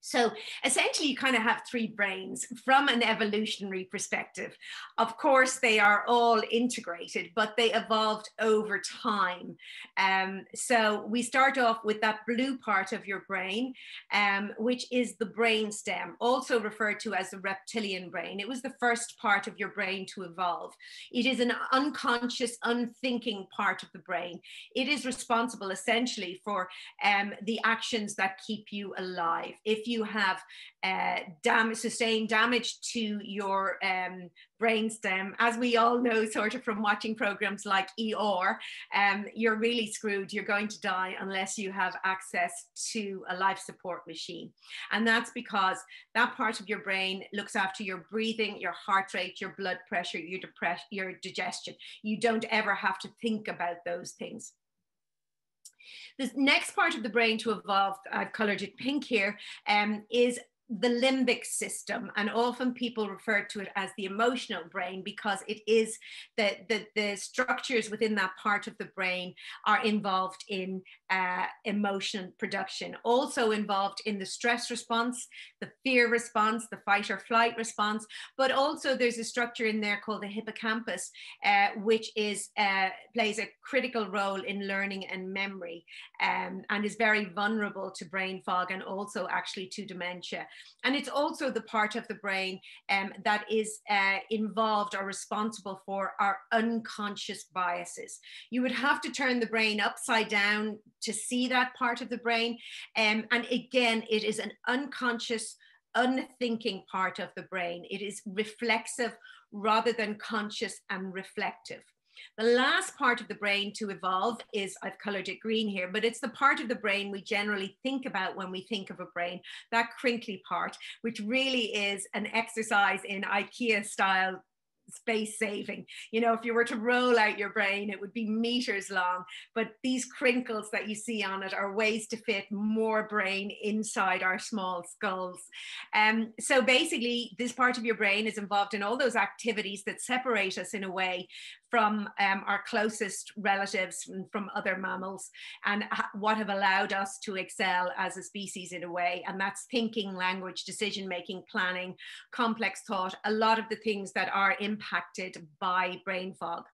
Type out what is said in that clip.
So essentially, you kind of have three brains from an evolutionary perspective. Of course, they are all integrated, but they evolved over time. So we start off with that blue part of your brain, which is the brain stem, also referred to as the reptilian brain. It was the first part of your brain to evolve. It is an unconscious, unthinking part of the brain. It is responsible essentially for the actions that keep you alive. If you have sustained damage to your brainstem, as we all know, sort of from watching programs like ER, you're really screwed. You're going to die unless you have access to a life support machine. And that's because that part of your brain looks after your breathing, your heart rate, your blood pressure, your digestion. You don't ever have to think about those things. The next part of the brain to evolve, I've colored it pink here, is the limbic system, and often people refer to it as the emotional brain because it is the structures within that part of the brain are involved in emotion production, also involved in the stress response, the fear response, the fight or flight response, but also there's a structure in there called the hippocampus, which plays a critical role in learning and memory, and is very vulnerable to brain fog and also actually to dementia. And it's also the part of the brain that is involved or responsible for our unconscious biases. You would have to turn the brain upside down to see that part of the brain. And again, it is an unconscious, unthinking part of the brain. It is reflexive rather than conscious and reflective. The last part of the brain to evolve is, I've colored it green here, but it's the part of the brain we generally think about when we think of a brain, that crinkly part, which really is an exercise in IKEA style space saving. You know, if you were to roll out your brain, it would be meters long, but these crinkles that you see on it are ways to fit more brain inside our small skulls. So basically, this part of your brain is involved in all those activities that separate us in a way from our closest relatives, from other mammals, and what have allowed us to excel as a species in a way. And that's thinking, language, decision-making, planning, complex thought, a lot of the things that are impacted by brain fog.